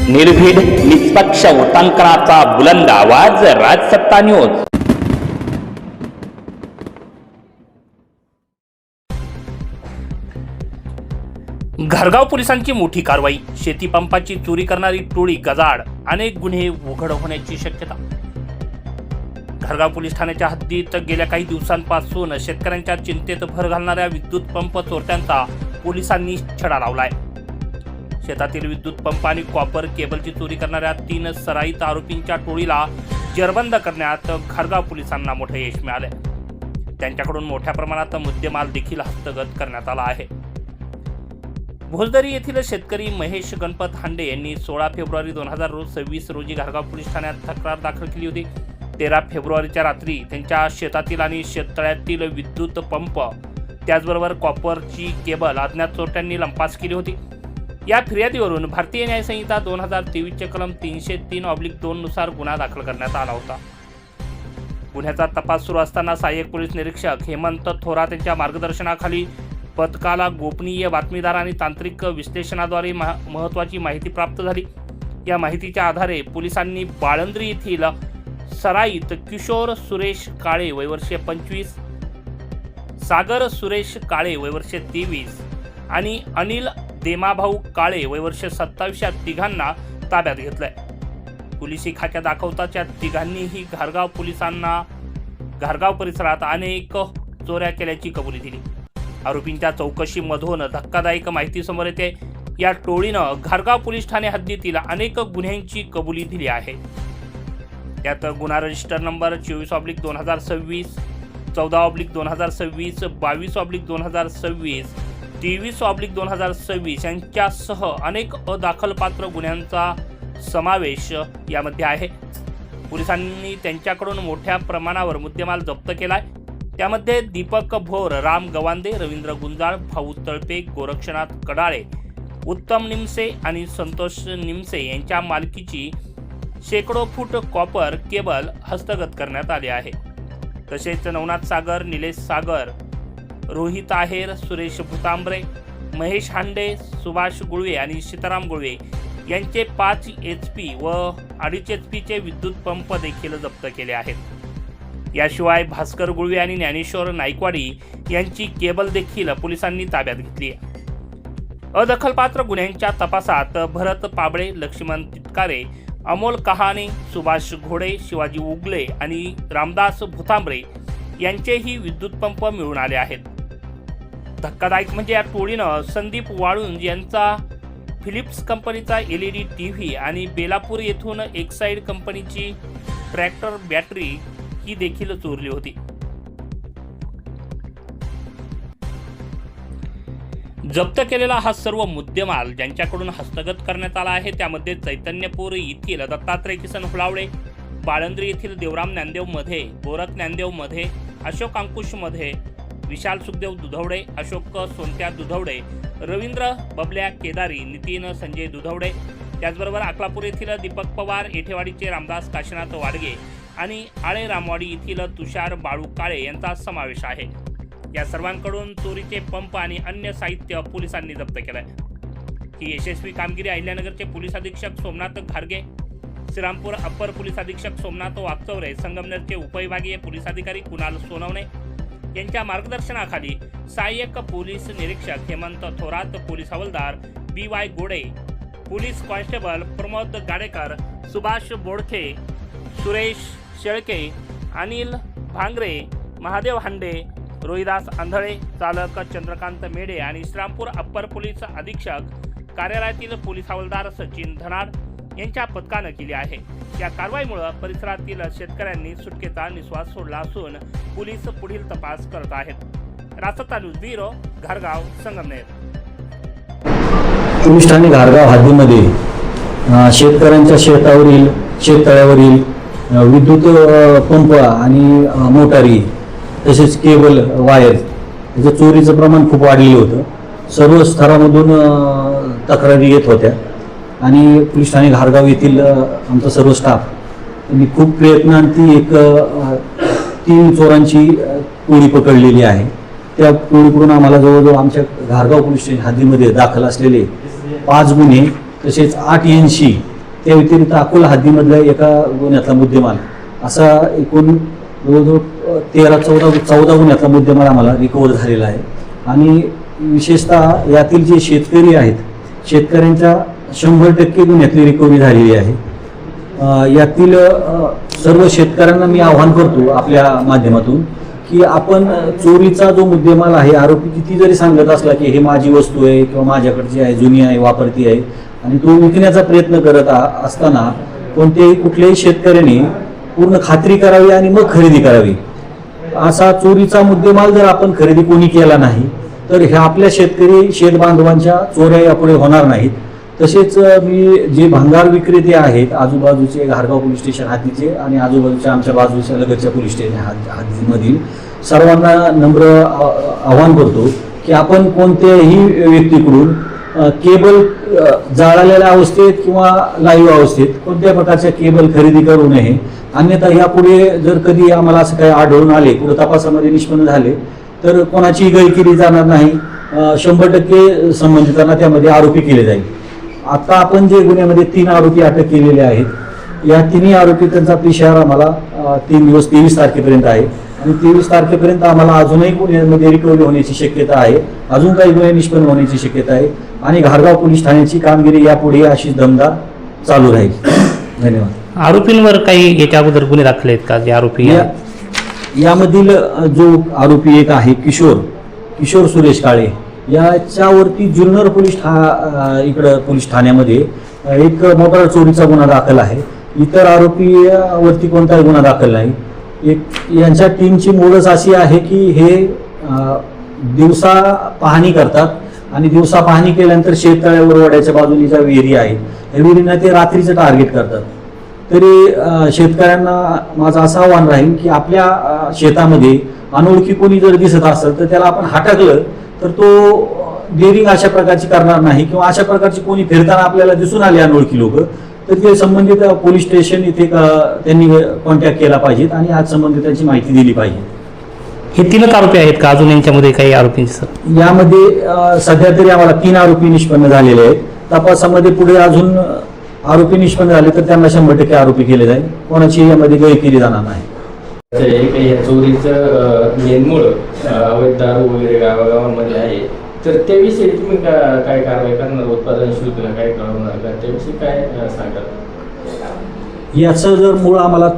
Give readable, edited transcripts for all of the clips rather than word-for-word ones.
निर्भीड निष्पक्ष वृत्तांकनाचा बुलंद आवाज राजसत्ता न्यूज। घरगाव पोलिसांची मोठी कारवाई, शेतीपंपाची चोरी करणारी टोळी गजाआड, अनेक गुन्हे उघड होण्याची शक्यता। घरगाव पोलीस ठाण्याच्या हद्दीत गेल्या काही दिवसांपासून शेतकऱ्यांच्या चिंतेत भर घालणाऱ्या विद्युत पंप चोरट्यांचा पोलिसांनी छडा लावलाय। शेतातील विद्युत पंप आणि कॉपर केबलची चोरी करणाऱ्या 3 सराईत आरोपींच्या टोळीला जेरबंद करण्यात घरगाव पोलिसांना मोठे यश मिळाले। त्यांच्याकडून मोठ्या प्रमाणात मुद्देमाल देखील हस्तगत करण्यात आला आहे। भोजदरी येथील शेतकरी महेश गणपत हांडे यांनी 16 फेब्रुवारी 2026 रोजी घरगाव पोलीस ठाण्यात तक्रार दाखल केली होती। 13 फेब्रुवारीच्या रात्री त्यांच्या शेतातील आणि शेततळ्यातील विद्युत पंप त्याचबरोबर कॉपरची केबल अज्ञात चोरट्यांनी लंपास केली होती। या फिर्यादीवरून भारतीय न्याय संहिता 2023 चे कलम 303/2 नुसार गुन्हा दाखल करण्यात आला होता। गुन्ह्याचा तपास सुरू असताना सहाय्यक पोलीस निरीक्षक हेमंत थोरात यांच्या मार्गदर्शनाखाली पथकाला गोपनीय बातमीदार आणि तांत्रिक विश्लेषणाद्वारे महत्त्वाची माहिती प्राप्त झाली। या माहितीच्या आधारे पोलिसांनी बाळंद्री येथील सराईत किशोर सुरेश काळे वय वर्ष 25, सागर सुरेश काळे वय वर्ष 23 आणि अनिल देमाभाऊ काळे वय वर्ष 27 या तिघांना ताब्यात घेतलंय। पोलिसी खाक्या दाखवताच या तिघांनीही घरगाव पोलिसांना घरगाव परिसरात अनेक चोऱ्या केल्याची कबुली दिली। आरोपींच्या चौकशीमधून धक्कादायक माहिती समोर येते। या टोळीनं घरगाव पोलीस ठाणे हद्दीतील अनेक गुन्ह्यांची कबुली दिली आहे। यात गुन्हा रजिस्टर नंबर 24/2026, 14/2026, 22/2026, 23/2026 यांच्यासह अनेक अदाखलपात्र गुन्ह्यांचा समावेश यामध्ये आहे। पोलिसांनी त्यांच्याकडून मोठ्या प्रमाणावर मुद्देमाल जप्त केलाय। त्यामध्ये दीपक भोर, राम गवांदे, रवींद्र गुंजाळ, भाऊ तळपे, गोरक्षनाथ कडाळे, उत्तम निमसे आणि संतोष निमसे यांच्या मालकीची शेकडो फूट कॉपर केबल हस्तगत करण्यात आली आहे। तसेच नवनाथ सागर, निलेश सागर, रोहित आहेर, सुरेश भुतांबरे, महेश हांडे, सुभाष गुळवे आणि सीताराम गुळवे यांचे 5 HP व 2.5 HP चे विद्युत पंप देखील जप्त केले आहेत। याशिवाय भास्कर गुळवे आणि ज्ञानेश्वर नाईकवाडी यांची केबल देखील पोलिसांनी ताब्यात घेतली आहे। अदखलपात्र गुन्ह्यांच्या तपासात भरत पाबळे, लक्ष्मण तिटकारे, अमोल कहाणे, सुभाष घोडे, शिवाजी उगले आणि रामदास भुतांबरे यांचेही विद्युत पंप मिळून आले आहेत। धक्कादायक म्हणजे या टोळीनं संदीप वाळुंज यांचा फिलिप्स कंपनीचा LED TV आणि बेलापूर येथून एक्साइड कंपनीची ट्रॅक्टर बॅटरी ही देखील चोरली होती। जप्त केलेला हा सर्व मुद्देमाल ज्यांच्याकडून हस्तगत करण्यात आला आहे त्यामध्ये चैतन्यपूर येथील दत्तात्रय किसन हुलावळे, बाळंद्री येथील देवराम ज्ञानदेव मध्ये, गोरख ज्ञानदेव मध्ये, अशोक अंकुश मध्ये, विशाल सुखदेव दुधवडे, अशोक सोनत्या दुधवडे, रवींद्र बबल्या केदारी, नितीन संजय दुधवडे, त्याचबरोबर अकलापूर येथील दीपक पवार, येठेवाडीचे रामदास काशीनाथ वाडगे आणि आळे रामवाडी येथील तुषार बाळू काळे यांचा समावेश आहे। या सर्वांकडून चोरीचे पंप आणि अन्य साहित्य पोलिसांनी जप्त केलंय। ही यशस्वी कामगिरी अहिल्यानगरचे पोलीस अधीक्षक सोमनाथ घारगे, श्रीरामपूर अप्पर पोलीस अधीक्षक सोमनाथ वागचौरे, संगमनेरचे उपविभागीय पोलीस अधिकारी कुणाल सोनवणे यांच्या मार्गदर्शनाखाली सहाय्यक पोलीस निरीक्षक हेमंत थोरात, पोलीस हवालदार BY गोडे, पोलीस कॉन्स्टेबल प्रमोद गाडेकर, सुभाष बोडखे, सुरेश शेळके, अनिल भांगरे, महादेव हांडे, रोहिदास आंधळे, चालक चंद्रकांत मेढे आणि श्रीरामपूर अप्पर पोलीस अधीक्षक कार्यालयातील पोलीस हवालदार सचिन धनाड यांच्या पथकानं केली आहे। या कारवाईमुळे परिसरातील शेतकऱ्यांनी सुटकेचा निश्वास सोडला असून पोलीस पुढील तपास करत आहेत। राजसत्ता न्यूज ब्युरो, घरगाव, संगमनेर। पोलीस ठाणे घरगाव हद्दीमध्ये शेतकऱ्यांच्या शेततळ्यावरील विद्युत पंप आणि मोटारी तसेच केबल वायर याचं चोरीचं प्रमाण खूप वाढलेलं होतं। सर्व स्तरामधून तक्रारी येत होत्या आणि पोलीस ठाणे घारगाव येथील आमचा सर्व स्टाफ यांनी खूप प्रयत्नांती 3 चोरांची टोळी पकडलेली आहे। त्या टोळीकडून आम्हाला जवळजवळ आमच्या घारगाव पोलीस स्टेशन हद्दीमध्ये दाखल असलेले 5 गुन्हे तसेच 8 NC त्या व्यतिरिक्त अकोला हद्दीमधल्या एका गुन्ह्यातला मुद्देमाल असा एकूण जवळजवळ 13-14 गुन्ह्यातला मुद्देमाल आम्हाला रिकवर झालेला आहे. आणि विशेषतः यातील जे शेतकरी आहेत, शेतकऱ्यांच्या 100% गुन्ह्यातली रिकव्हरी झालेली आहे. यातील सर्व शेतकऱ्यांना मी आवाहन करतो आपल्या माध्यमातून की आपण चोरीचा जो मुद्देमाल आहे, आरोपी किती जरी सांगत असला की हे माझी वस्तू आहे किंवा माझ्याकडची आहे, जुनी आहे, वापरती आहे, आणि तो विकण्याचा प्रयत्न करत असताना कुठल्याही शेतकऱ्याने पूर्ण खात्री करावी आणि मग खरेदी करावी. असा चोरीचा मुद्देमाल जर आपण खरेदी कोणी केला नाही तर ह्या आपल्या शेतकरी शेतबांधवांच्या चोऱ्या यापुढे होणार नाहीत. तसेच मी जे भंगार विक्रेते आहेत आजूबाजूचे घारगाव पोलीस स्टेशन हद्दीचे आणि आजूबाजूच्या आमच्या बाजूच्या लगतच्या पोलीस स्टेशन हद्दीमधील सर्वांना नम्र आवाहन करतो की आपण कोणत्याही व्यक्तीकडून केबल जाळलेल्या अवस्थेत किंवा लाईव्ह अवस्थेत कोणत्या प्रकारच्या केबल खरेदी करू नये. अन्यथा यापुढे जर कधी आम्हाला असं काही आढळून आले, पुढे तपासामध्ये निष्पन्न झाले तर कोणाची गय केली जाणार नाही. 100% संबंधितांना त्यामध्ये आरोपी केले जाईल. आता आपण जे गुन्ह्यामध्ये 3 आरोपी अटक केलेले आहेत, या 3 आरोपींचा PCR आम्हाला 3 दिवस 23 तारखेपर्यंत आहे. आणि 23 तारखेपर्यंत आम्हाला अजूनही गुन्ह्यामध्ये रिकव्हरी होण्याची शक्यता आहे. अजून काही गुन्हे निष्पन्न होण्याची शक्यता आहे. आणि घारगाव पोलीस ठाण्याची कामगिरी यापुढे अशीच दमदार चालू राहील. धन्यवाद. आरोपींवर काही याच्या अगोदर गुन्हे दाखल आहेत का? जे आरोपी यामधील जो आरोपी एक आहे किशोर सुरेश काळे, याच्यावरती जुन्नर पोलीस ठाण्यामध्ये एक मोटार चोरीचा गुन्हा दाखल आहे. इतर आरोपीवरती कोणताही गुन्हा दाखल नाही. यांच्या टीमची मोडच अशी आहे की हे दिवसा पाहणी करतात आणि दिवसा पाहणी केल्यानंतर शेततळ्यावर वड्याच्या बाजूनी ज्या विहिरी आहेत या विहिरींना ते रात्रीचं टार्गेट करतात. तरी शेतकऱ्यांना माझं असं आव्हान राहील की आपल्या शेतामध्ये अनोळखी कोणी जर दिसत असेल तर त्याला आपण हटकलं तर तो डेअरिंग अशा प्रकारची करणार नाही, किंवा अशा प्रकारची कोणी फिरताना आपल्याला दिसून आले अनोळखी लोक तर ते संबंधित पोलीस स्टेशन इथे त्यांनी कॉन्टॅक्ट केला पाहिजेत आणि आज संबंधितांची माहिती दिली पाहिजे. हे 3 आरोपी आहेत का? अजून यांच्यामध्ये काही आरोपी यामध्ये सध्या तरी आम्हाला 3 आरोपी निष्पन्न झालेले आहेत. तपासामध्ये पुढे अजून आरोपी निष्पन्न झाले तर त्यांना 100% आरोपी केले जाईल. कोणाची यामध्ये गय केली जाणार नाही. या चोरीचं मेन मूळ अवैध दारू वगैरे गावागावांमध्ये आहे, तर त्याविषयी तुम्ही काय कारवाई करणार? उत्पादन शुल्कला काय कळवणार का? त्याविषयी काय सांगाल? याचं जर मूळ आम्हाला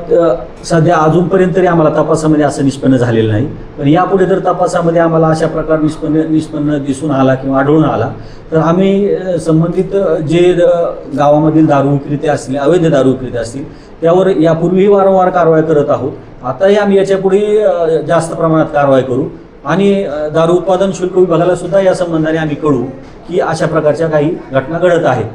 सध्या अजूनपर्यंत तरी आम्हाला तपासामध्ये असं निष्पन्न झालेलं नाही. पण यापुढे जर तपासामध्ये आम्हाला अशा प्रकार निष्पन्न दिसून आला किंवा आढळून आला तर आम्ही संबंधित जे गावामधील दारू विक्रेते असतील, अवैध दारू विक्रेते असतील, त्यावर यापूर्वीही वारंवार कारवाई करत आहोत. आताही आम्ही याच्यापुढे जास्त प्रमाणात कारवाई करू आणि दारू उत्पादन शुल्क विभागाला सुद्धा या संबंधाने आम्ही कळू की अशा प्रकारच्या काही घटना घडत आहेत.